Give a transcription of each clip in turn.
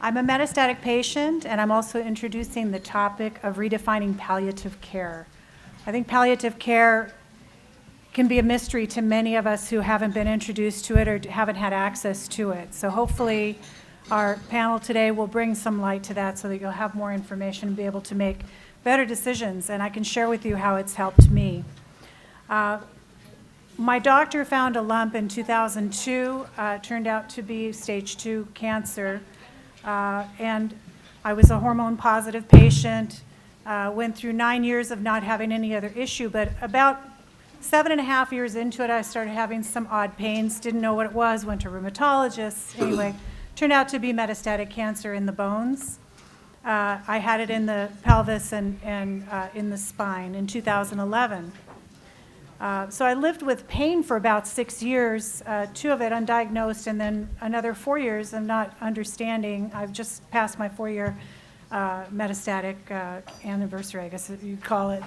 I'm a metastatic patient, and I'm also introducing the topic of redefining palliative care. I think palliative care can be a mystery to many of us who haven't been introduced to it or haven't had access to it. So hopefully our panel today will bring some light to that so that you'll have more information and be able to make better decisions, and I can share with you how it's helped me. My doctor found a lump in 2002. It turned out to be stage 2 cancer, and I was a hormone-positive patient. Went through 9 years of not having any other issue, but about 7.5 years into it, I started having some odd pains, didn't know what it was, went to rheumatologists. Anyway, turned out to be metastatic cancer in the bones. I had it in the pelvis and in the spine in 2011. So I lived with pain for about 6 years, 2 of it undiagnosed, and then another 4 years of not understanding. I've just passed my 4-year metastatic anniversary, I guess you'd call it,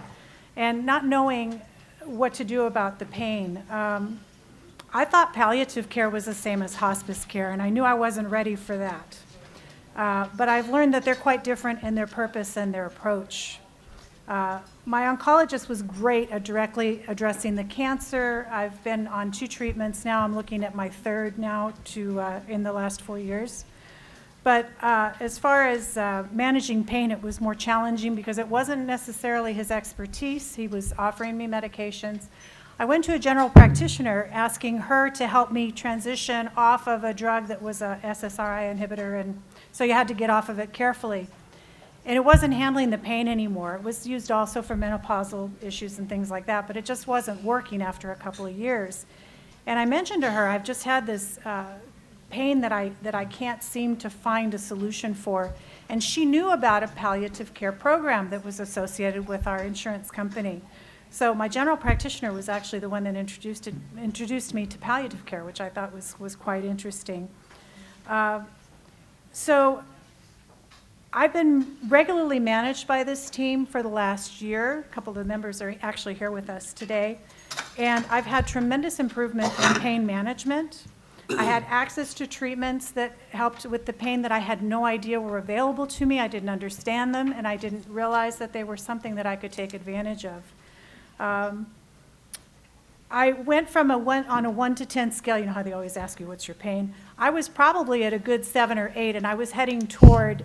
and not knowing what to do about the pain. I thought palliative care was the same as hospice care, and I knew I wasn't ready for that. But I've learned that they're quite different in their purpose and their approach. My oncologist was great at directly addressing the cancer. I've been on 2 treatments now. I'm looking at my 3rd now in the last 4 years. But as far as managing pain, it was more challenging because it wasn't necessarily his expertise. He was offering me medications. I went to a general practitioner asking her to help me transition off of a drug that was a SSRI inhibitor, and so you had to get off of it carefully. And it wasn't handling the pain anymore. It was used also for menopausal issues and things like that, but it just wasn't working after a couple of years. And I mentioned to her, I've just had this pain that I can't seem to find a solution for. And she knew about a palliative care program that was associated with our insurance company. So my general practitioner was actually the one that introduced me to palliative care, which I thought was quite interesting. So I've been regularly managed by this team for the last year. A couple of the members are actually here with us today. And I've had tremendous improvement in pain management. I had access to treatments that helped with the pain that I had no idea were available to me. I didn't understand them, and I didn't realize that they were something that I could take advantage of. I went from on a 1 to 10 scale. You know how they always ask you, what's your pain? I was probably at a good 7 or 8, and I was heading toward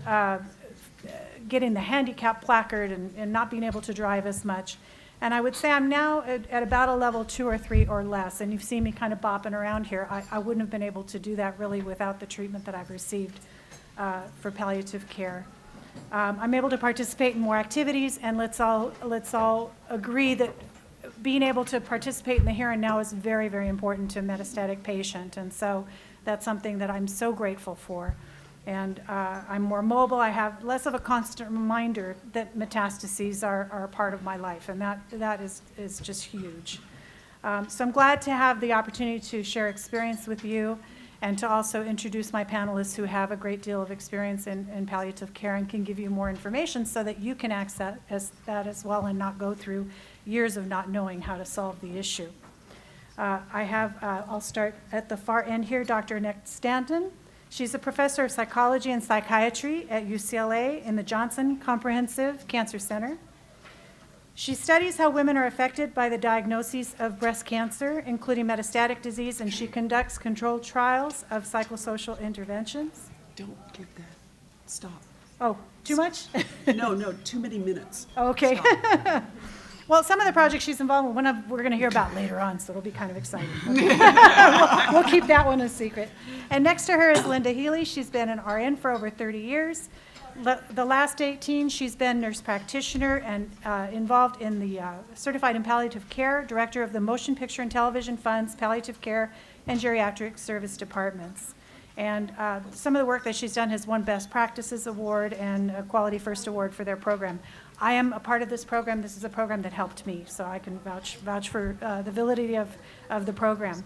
getting the handicap placard and not being able to drive as much. And I would say I'm now at about a level 2 or 3 or less, and you've seen me kind of bopping around here. I wouldn't have been able to do that really without the treatment that I've received for palliative care. I'm able to participate in more activities, and let's all agree that being able to participate in the here and now is very, very important to a metastatic patient, and so that's something that I'm so grateful for. And I'm more mobile. I have less of a constant reminder that metastases are a part of my life, and that is just huge. So I'm glad to have the opportunity to share experience with you and to also introduce my panelists who have a great deal of experience in palliative care and can give you more information so that you can access that as well and not go through years of not knowing how to solve the issue. I'll start at the far end here, Dr. Annette Stanton. She's a professor of psychology and psychiatry at UCLA in the Johnson Comprehensive Cancer Center. She studies how women are affected by the diagnoses of breast cancer, including metastatic disease, and she conducts controlled trials of psychosocial interventions. Don't give that. Stop. Oh, too much? No, too many minutes. Okay. Well, some of the projects she's involved with, we're going to hear about later on, so it'll be kind of exciting. We'll keep that one a secret. And next to her is Linda Healy. She's been an RN for over 30 years. The last 18, she's been nurse practitioner and involved in the Certified in Palliative Care, director of the Motion Picture and Television Fund's Palliative Care and Geriatric Service Departments. And some of the work that she's done has won Best Practices Award and a Quality First Award for their program. I am a part of this program. This is a program that helped me, so I can vouch for the validity of the program.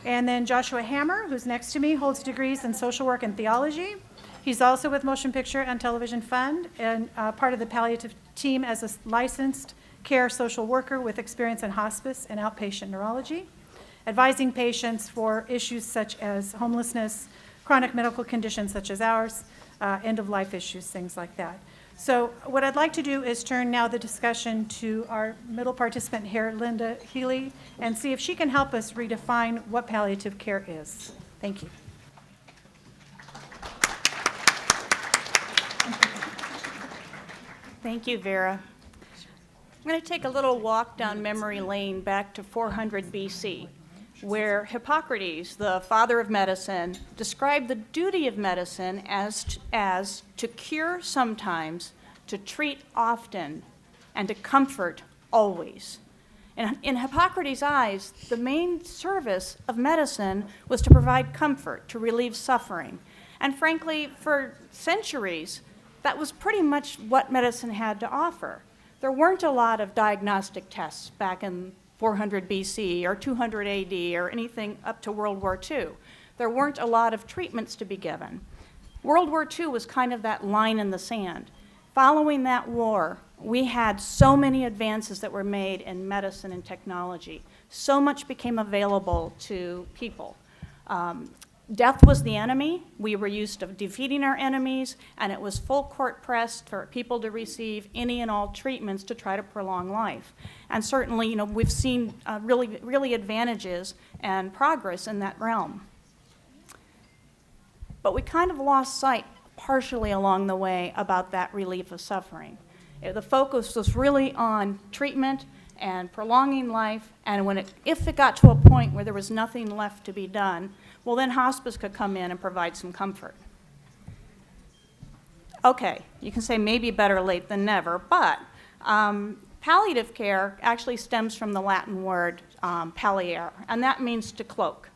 And then Joshua Hammer, who's next to me, holds degrees in social work and theology. He's also with Motion Picture and Television Fund and part of the palliative team as a licensed care social worker with experience in hospice and outpatient neurology, advising patients for issues such as homelessness, chronic medical conditions such as ours, end-of-life issues, things like that. So what I'd like to do is turn now the discussion to our middle participant here, Linda Healy, and see if she can help us redefine what palliative care is. Thank you. Thank you, Vera. I'm going to take a little walk down memory lane back to 400 BC, where Hippocrates, the father of medicine, described the duty of medicine as to cure sometimes, to treat often, and to comfort always. And in Hippocrates' eyes, the main service of medicine was to provide comfort, to relieve suffering. And frankly, for centuries, that was pretty much what medicine had to offer. There weren't a lot of diagnostic tests back in 400 BC or 200 AD or anything up to World War II. There weren't a lot of treatments to be given. World War II was kind of that line in the sand. Following that war, we had so many advances that were made in medicine and technology. So much became available to people. Death was the enemy. We were used to defeating our enemies, and it was full court press for people to receive any and all treatments to try to prolong life. And certainly, we've seen really advantages and progress in that realm. But we kind of lost sight partially along the way about that relief of suffering. The focus was really on treatment and prolonging life, and if it got to a point where there was nothing left to be done, well, then hospice could come in and provide some comfort. Okay, you can say maybe better late than never, but palliative care actually stems from the Latin word palliare, and that means to cloak.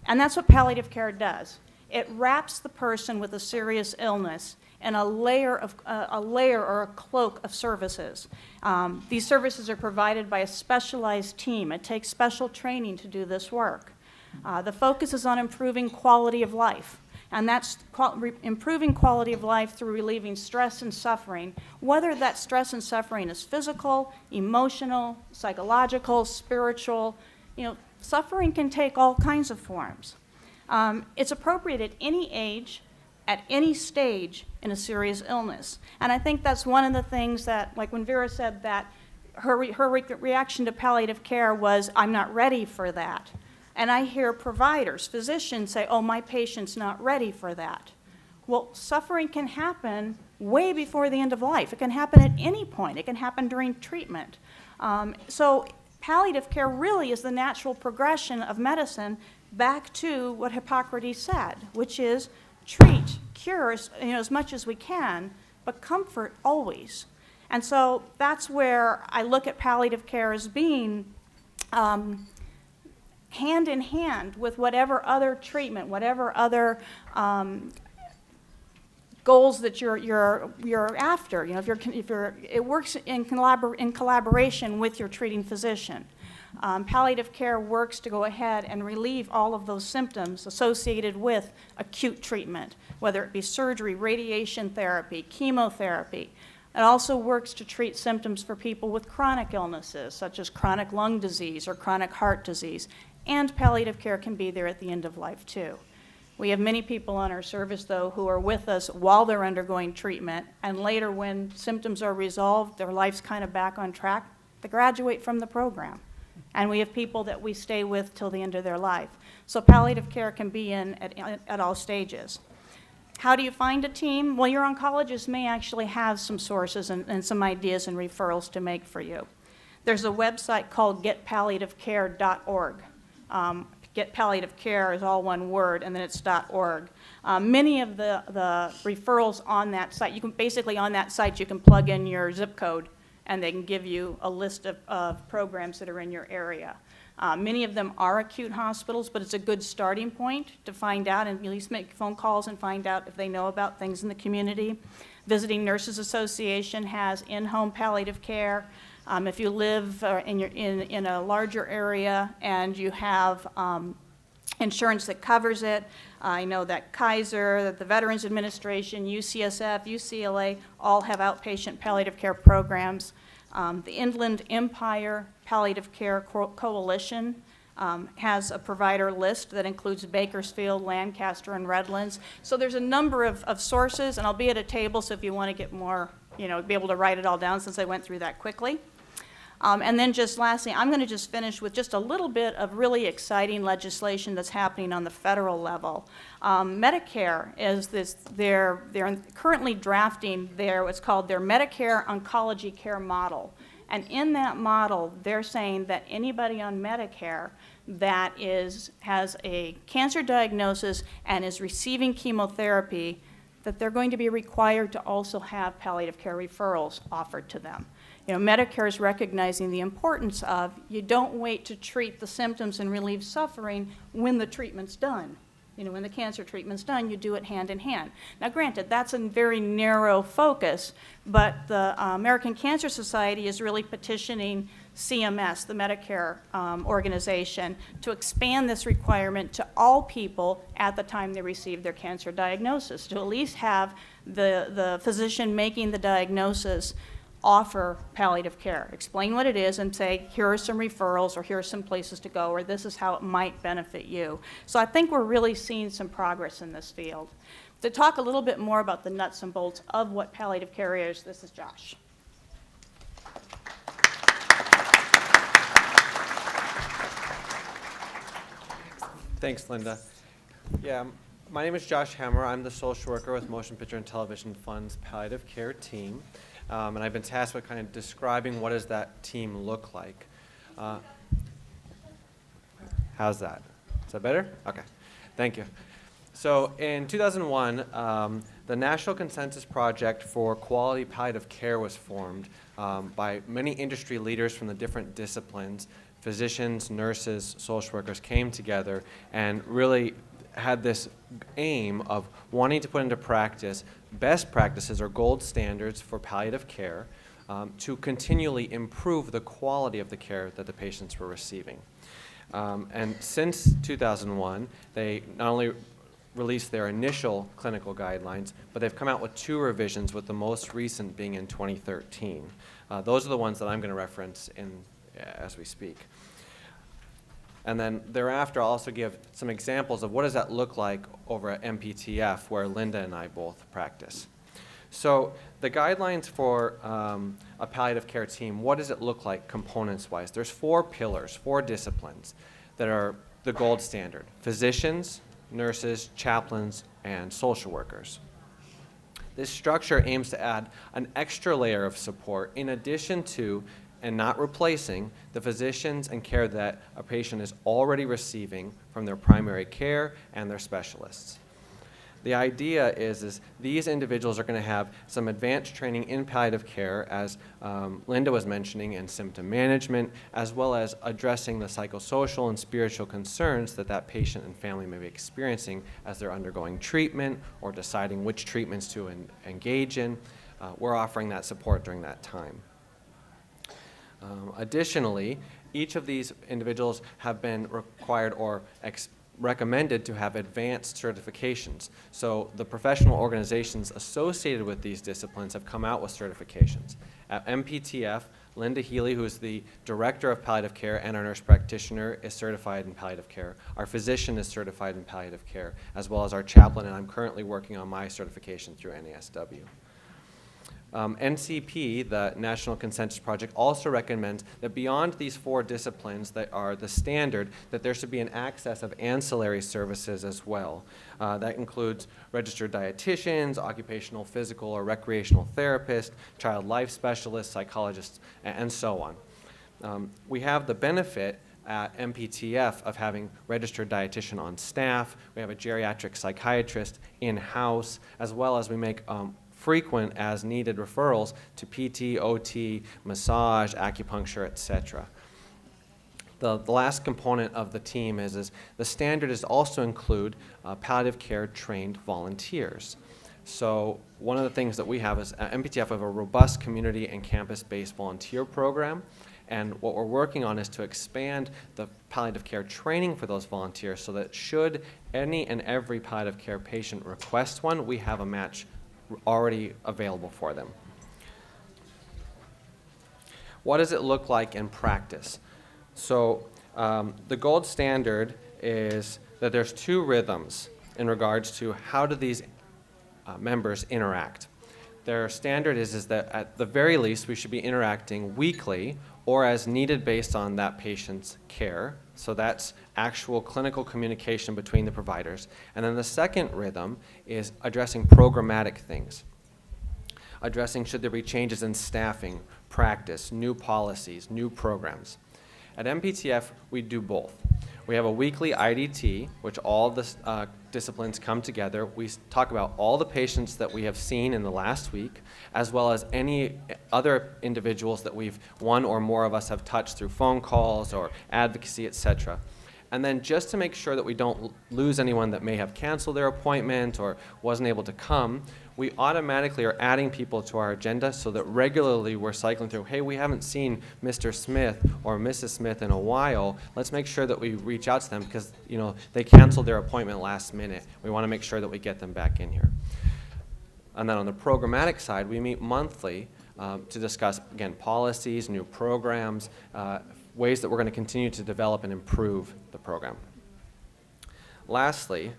And that's what palliative care does. It wraps the person with a serious illness in a layer or a cloak of services. These services are provided by a specialized team. It takes special training to do this work. The focus is on improving quality of life, and that's improving quality of life through relieving stress and suffering, whether that stress and suffering is physical, emotional, psychological, spiritual. Suffering can take all kinds of forms. It's appropriate at any age, at any stage in a serious illness. And I think that's one of the things that, like when Vera said that her reaction to palliative care was, I'm not ready for that. And I hear providers, physicians say, oh, my patient's not ready for that. Well, suffering can happen way before the end of life. It can happen at any point. It can happen during treatment. So palliative care really is the natural progression of medicine back to what Hippocrates said, which is treat, cure as much as we can, but comfort always. And so that's where I look at palliative care as being hand in hand with whatever other treatment, whatever other goals that you're after. It works in collaboration with your treating physician. Palliative care works to go ahead and relieve all of those symptoms associated with acute treatment, whether it be surgery, radiation therapy, chemotherapy. It also works to treat symptoms for people with chronic illnesses, such as chronic lung disease or chronic heart disease, and palliative care can be there at the end of life, too. We have many people on our service, though, who are with us while they're undergoing treatment, and later when symptoms are resolved, their life's kind of back on track, they graduate from the program. And we have people that we stay with till the end of their life. So palliative care can be in at all stages. How do you find a team? Well, your oncologist may actually have some sources and some ideas and referrals to make for you. There's a website called getpalliativecare.org. Get Palliative Care is all one word, and then it's .org. Many of the referrals on that site, on that site you can plug in your zip code, and they can give you a list of programs that are in your area. Many of them are acute hospitals, but it's a good starting point to find out and at least make phone calls and find out if they know about things in the community. Visiting Nurses Association has in-home palliative care. If you live in a larger area and you have insurance that covers it, I know that Kaiser, the Veterans Administration, UCSF, UCLA all have outpatient palliative care programs. The Inland Empire Palliative Care Coalition has a provider list that includes Bakersfield, Lancaster, and Redlands. So there's a number of sources, and I'll be at a table, so if you want to get more, be able to write it all down since I went through that quickly. And then just lastly, I'm going to just finish with just a little bit of really exciting legislation that's happening on the federal level. Medicare is they're currently drafting what's called their Medicare Oncology Care Model. And in that model, they're saying that anybody on Medicare that has a cancer diagnosis and is receiving chemotherapy, that they're going to be required to also have palliative care referrals offered to them. Medicare is recognizing the importance of you don't wait to treat the symptoms and relieve suffering when the treatment's done. When the cancer treatment's done, you do it hand in hand. Now, granted, that's a very narrow focus, but the American Cancer Society is really petitioning CMS, the Medicare organization, to expand this requirement to all people at the time they receive their cancer diagnosis, to at least have the physician making the diagnosis offer palliative care. Explain what it is and say, here are some referrals, or here are some places to go, or this is how it might benefit you. So I think we're really seeing some progress in this field. To talk a little bit more about the nuts and bolts of what palliative care is, this is Josh. Thanks, Linda. Yeah, my name is Josh Hammer. I'm the social worker with Motion Picture and Television Fund's palliative care team. And I've been tasked with kind of describing what does that team look like. How's that? Is that better? Okay, thank you. So in 2001, the National Consensus Project for Quality Palliative Care was formed by many industry leaders from the different disciplines. Physicians, nurses, social workers came together and really had this aim of wanting to put into practice best practices or gold standards for palliative care to continually improve the quality of the care that the patients were receiving. And since 2001, they not only released their initial clinical guidelines, but they've come out with 2 revisions, with the most recent being in 2013. Those are the ones that I'm going to reference as we speak. And then thereafter, I'll also give some examples of what does that look like over at MPTF, where Linda and I both practice. So the guidelines for a palliative care team, what does it look like components-wise? There's 4 pillars, 4 disciplines that are the gold standard: physicians, nurses, chaplains, and social workers. This structure aims to add an extra layer of support in addition to, and not replacing, the physicians and care that a patient is already receiving from their primary care and their specialists. The idea is these individuals are going to have some advanced training in palliative care, as Linda was mentioning, in symptom management, as well as addressing the psychosocial and spiritual concerns that patient and family may be experiencing as they're undergoing treatment or deciding which treatments to engage in. We're offering that support during that time. Additionally, each of these individuals have been required or recommended to have advanced certifications. So the professional organizations associated with these disciplines have come out with certifications. At MPTF, Linda Healy, who is the director of palliative care and our nurse practitioner, is certified in palliative care. Our physician is certified in palliative care, as well as our chaplain, and I'm currently working on my certification through NASW. NCP, the National Consensus Project, also recommends that beyond these 4 disciplines that are the standard, that there should be an access of ancillary services as well. That includes registered dietitians, occupational, physical, or recreational therapists, child life specialists, psychologists, and so on. We have the benefit at MPTF of having registered dietitian on staff. We have a geriatric psychiatrist in-house, as well as we make frequent as needed referrals to PT, OT, massage, acupuncture, etc. The last component of the team is the standard is also include palliative care trained volunteers. So one of the things that we have is at MPTF, we have a robust community and campus-based volunteer program. And what we're working on is to expand the palliative care training for those volunteers so that should any and every palliative care patient request one, we have a match already available for them. What does it look like in practice? So The gold standard is that there's 2 rhythms in regards to how do these members interact. Their standard is that at the very least we should be interacting weekly or as needed based on that patient's care. So that's actual clinical communication between the providers. And then the second rhythm is addressing programmatic things. Addressing should there be changes in staffing, practice, new policies, new programs. At MPTF, we do both. We have a weekly IDT, which all the disciplines come together. We talk about all the patients that we have seen in the last week, as well as any other individuals that one or more of us have touched through phone calls or advocacy, etc. And then just to make sure that we don't lose anyone that may have canceled their appointment or wasn't able to come, we automatically are adding people to our agenda so that regularly we're cycling through, hey, we haven't seen Mr. Smith or Mrs. Smith in a while. Let's make sure that we reach out to them because they canceled their appointment last minute. We want to make sure that we get them back in here. And then on the programmatic side, we meet monthly to discuss, again, policies, new programs, ways that we're going to continue to develop and improve the program. Lastly,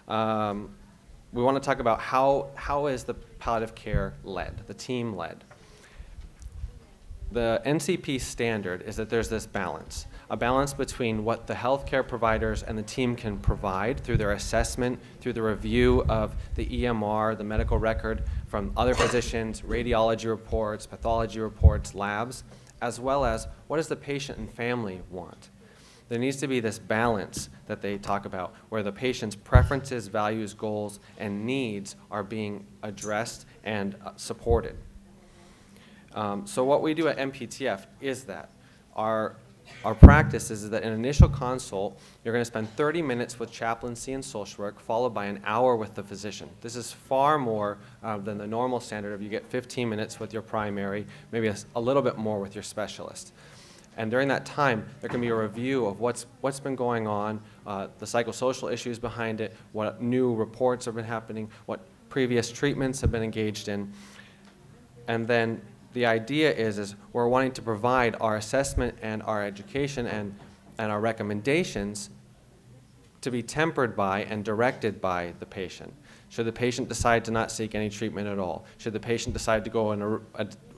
we want to talk about how is the palliative care led, the team led. The NCP standard is that there's this balance, a balance between what the healthcare providers and the team can provide through their assessment, through the review of the EMR, the medical record from other physicians, radiology reports, pathology reports, labs, as well as what does the patient and family want. There needs to be this balance that they talk about where the patient's preferences, values, goals, and needs are being addressed and supported. So what we do at MPTF is that our practice is that in an initial consult, you're going to spend 30 minutes with chaplaincy and social work, followed by an hour with the physician. This is far more than the normal standard of you get 15 minutes with your primary, maybe a little bit more with your specialist. And during that time, there can be a review of what's been going on, the psychosocial issues behind it, what new reports have been happening, what previous treatments have been engaged in. And then the idea is we're wanting to provide our assessment and our education and our recommendations to be tempered by and directed by the patient. Should the patient decide to not seek any treatment at all? Should the patient decide to go in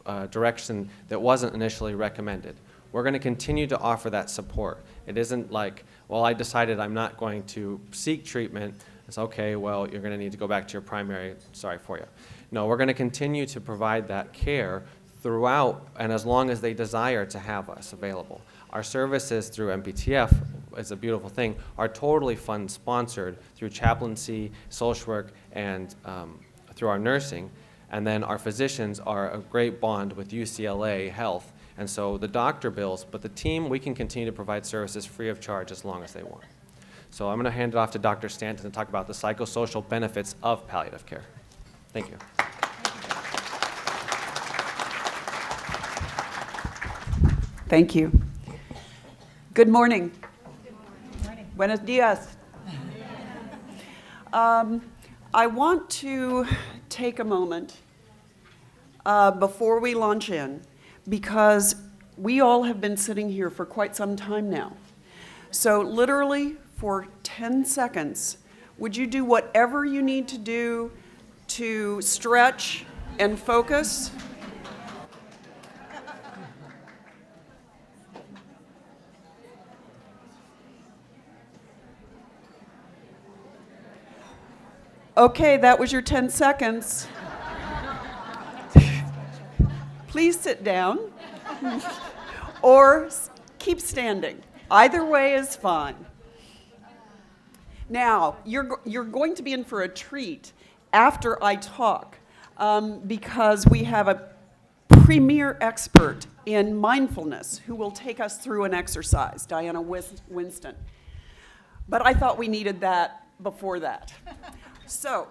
a direction that wasn't initially recommended? We're going to continue to offer that support. It isn't like, well, I decided I'm not going to seek treatment. It's okay, well, you're going to need to go back to your primary, sorry for you. No, we're going to continue to provide that care throughout and as long as they desire to have us available. Our services through MPTF, is a beautiful thing, are totally fund-sponsored through chaplaincy, social work, and through our nursing. And then our physicians are a great bond with UCLA Health. And so the doctor bills, but the team, we can continue to provide services free of charge as long as they want. So I'm going to hand it off to Dr. Stanton to talk about the psychosocial benefits of palliative care. Thank you. Thank you. Good morning. Good morning. Buenos dias. I want to take a moment before we launch in, because we all have been sitting here for quite some time now. So literally for 10 seconds, would you do whatever you need to do to stretch and focus? Okay, that was your 10 seconds. Please sit down or keep standing. Either way is fine. Now, you're going to be in for a treat after I talk because we have a premier expert in mindfulness who will take us through an exercise, Diana Winston. But I thought we needed that before that. So,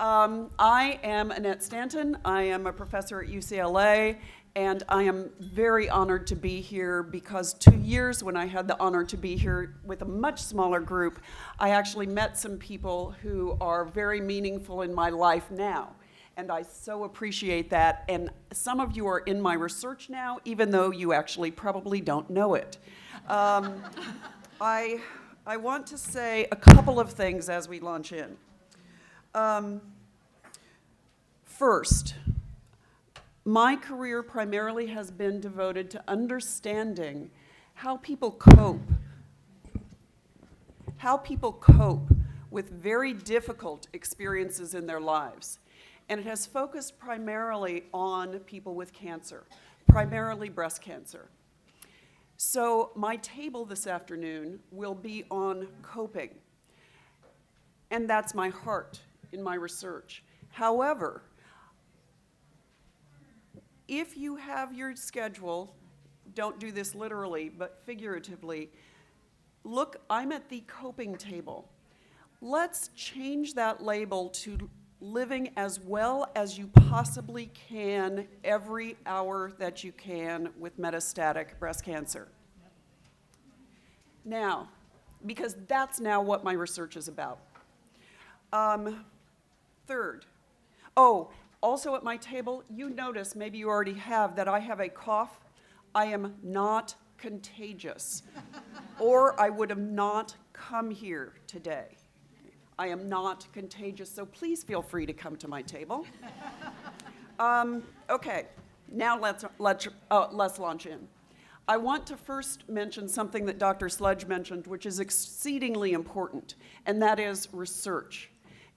I am Annette Stanton. I am a professor at UCLA, and I am very honored to be here because 2 years when I had the honor to be here with a much smaller group, I actually met some people who are very meaningful in my life now. And I so appreciate that. And some of you are in my research now, even though you actually probably don't know it. I want to say a couple of things as we launch in. First, my career primarily has been devoted to understanding how people cope with very difficult experiences in their lives. And it has focused primarily on people with cancer, primarily breast cancer. So my table this afternoon will be on coping. And that's my heart in my research. However, if you have your schedule, don't do this literally, but figuratively, look, I'm at the coping table. Let's change that label to living as well as you possibly can every hour that you can with metastatic breast cancer. Now, because that's now what my research is about. Third, also at my table, you notice, maybe you already have, that I have a cough. I am not contagious, or I would have not come here today. I am not contagious, so please feel free to come to my table. Okay, now let's launch in. I want to first mention something that Dr. Sledge mentioned, which is exceedingly important, and that is research.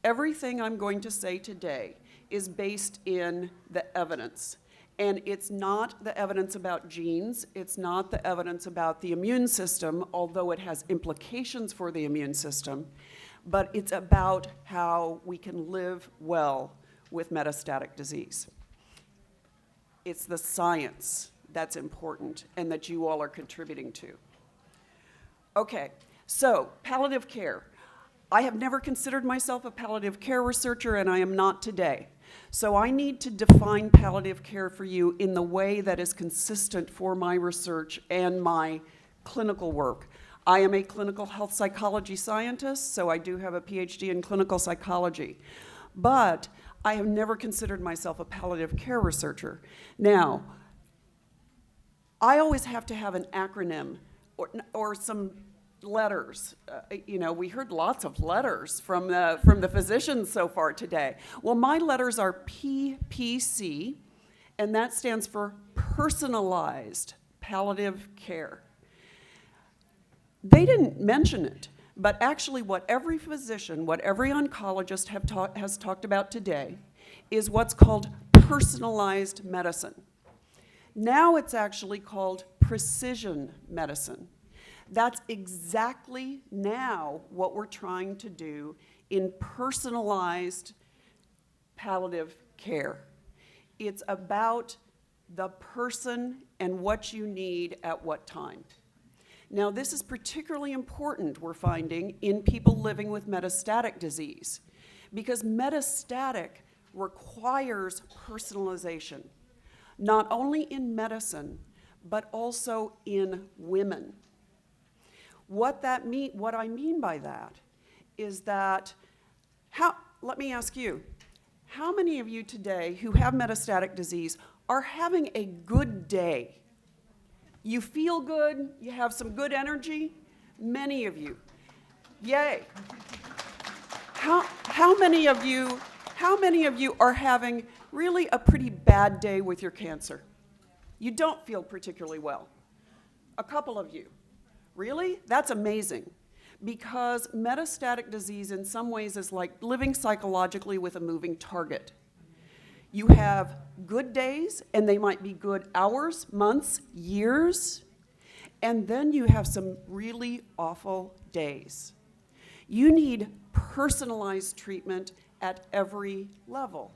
Everything I'm going to say today is based in the evidence. And it's not the evidence about genes, it's not the evidence about the immune system, although it has implications for the immune system, but it's about how we can live well with metastatic disease. It's the science that's important and that you all are contributing to. Okay, so palliative care. I have never considered myself a palliative care researcher, and I am not today. So I need to define palliative care for you in the way that is consistent for my research and my clinical work. I am a clinical health psychology scientist, so I do have a PhD in clinical psychology. But I have never considered myself a palliative care researcher. Now, I always have to have an acronym or some letters. We heard lots of letters from the physicians so far today. Well, my letters are PPC, and that stands for personalized palliative care. They didn't mention it, but actually what every physician, what every oncologist has talked about today is what's called personalized medicine. Now it's actually called precision medicine. That's exactly now what we're trying to do in personalized palliative care. It's about the person and what you need at what time. Now, this is particularly important, we're finding, in people living with metastatic disease, because metastatic requires personalization, not only in medicine, but also in women. What I mean by that is that, let me ask you, how many of you today who have metastatic disease are having a good day? You feel good, you have some good energy? Many of you. Yay. How many of you are having really a pretty bad day with your cancer? You don't feel particularly well. A couple of you. Really? That's amazing. Because metastatic disease in some ways is like living psychologically with a moving target. You have good days, and they might be good hours, months, years, and then you have some really awful days. You need personalized treatment at every level.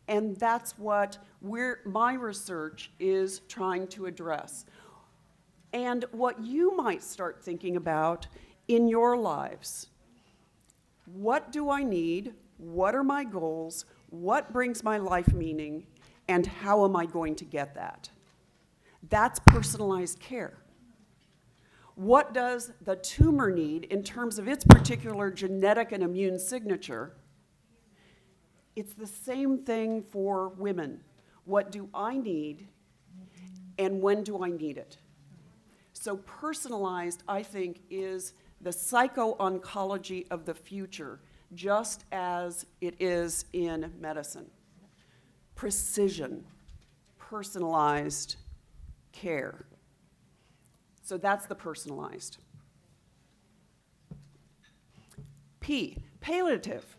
And that's what my research is trying to address. And what you might start thinking about in your lives. What do I need? What are my goals? What brings my life meaning? And how am I going to get that? That's personalized care. What does the tumor need in terms of its particular genetic and immune signature? It's the same thing for women. What do I need, and when do I need it? So personalized, I think, is the psycho-oncology of the future, just as it is in medicine. Precision, personalized care. So that's the personalized. P, palliative.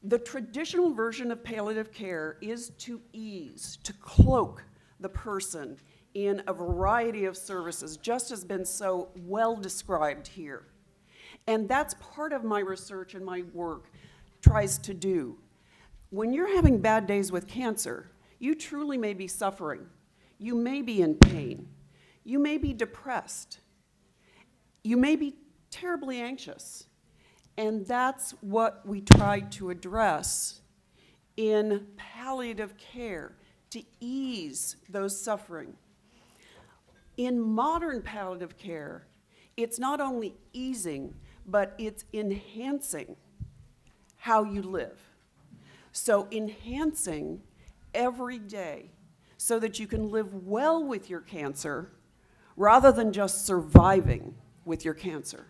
The traditional version of palliative care is to ease, to cloak the person in a variety of services, just has been so well described here. And that's part of my research and my work tries to do. When you're having bad days with cancer, you truly may be suffering. You may be in pain. You may be depressed. You may be terribly anxious. And that's what we try to address in palliative care, to ease those suffering. In modern palliative care, it's not only easing, but it's enhancing how you live. So enhancing every day so that you can live well with your cancer rather than just surviving with your cancer.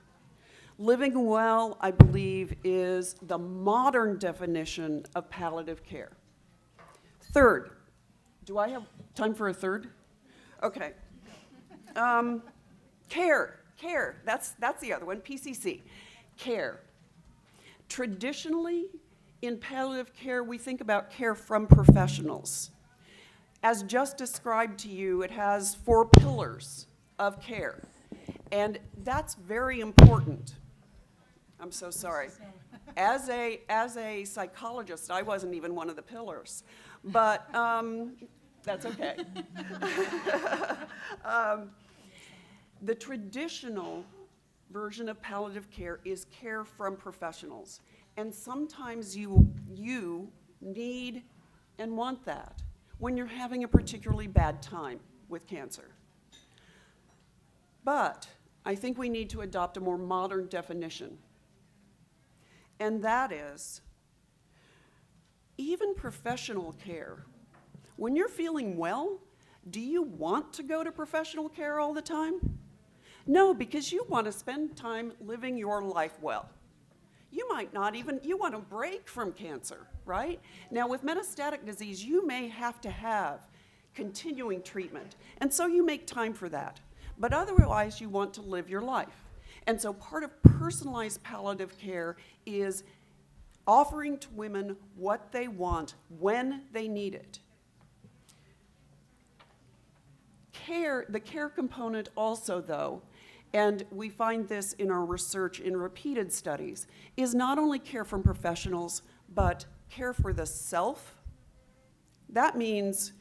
Living well, I believe, is the modern definition of palliative care. Third, do I have time for a third? Okay. Care, that's the other one, PCC, care. Traditionally, in palliative care, we think about care from professionals. As just described to you, it has 4 pillars of care, and that's very important. I'm so sorry. As a psychologist, I wasn't even one of the pillars, but that's okay. The traditional version of palliative care is care from professionals, and sometimes you need and want that when you're having a particularly bad time with cancer. But I think we need to adopt a more modern definition, and that is even professional care. When you're feeling well, do you want to go to professional care all the time? No, because you want to spend time living your life well. You might not even, you want a break from cancer, right? Now with metastatic disease, you may have to have continuing treatment, and so you make time for that. But otherwise, you want to live your life. And so part of personalized palliative care is offering to women what they want when they need it. Care, the care component also, though, and we find this in our research in repeated studies, is not only care from professionals, but care for the self. That means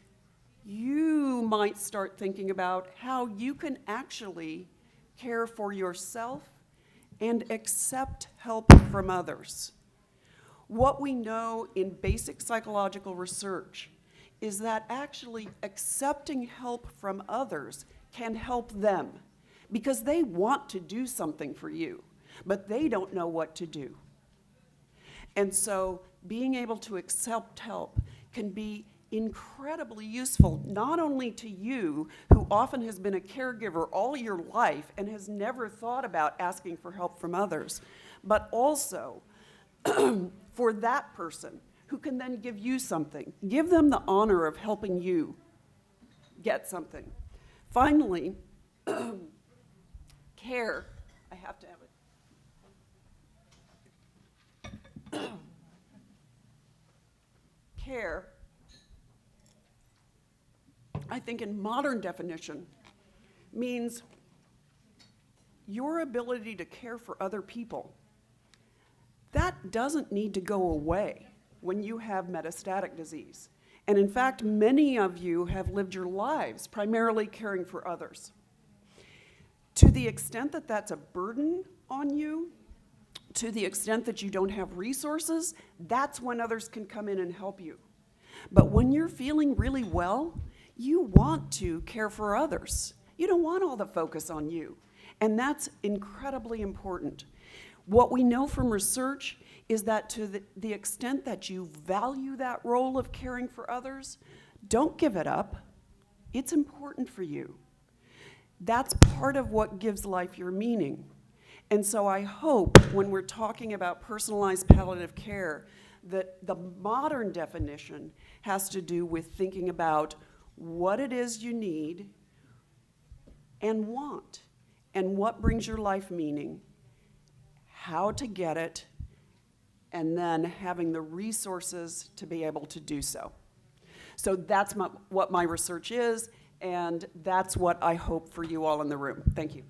you might start thinking about how you can actually care for yourself and accept help from others. What we know in basic psychological research is that actually accepting help from others can help them because they want to do something for you, but they don't know what to do. And so being able to accept help can be incredibly useful, not only to you, who often has been a caregiver all your life and has never thought about asking for help from others, but also for that person who can then give you something. Give them the honor of helping you get something. Finally, care, I have to have it. Care, I think in modern definition, means your ability to care for other people. That doesn't need to go away when you have metastatic disease. And in fact, many of you have lived your lives primarily caring for others. To the extent that that's a burden on you, to the extent that you don't have resources, that's when others can come in and help you. But when you're feeling really well, you want to care for others. You don't want all the focus on you. And that's incredibly important. What we know from research is that to the extent that you value that role of caring for others, don't give it up. It's important for you. That's part of what gives life your meaning. And so I hope when we're talking about personalized palliative care that the modern definition has to do with thinking about what it is you need and want, and what brings your life meaning, how to get it, and then having the resources to be able to do so. So that's what my research is, and that's what I hope for you all in the room. Thank you.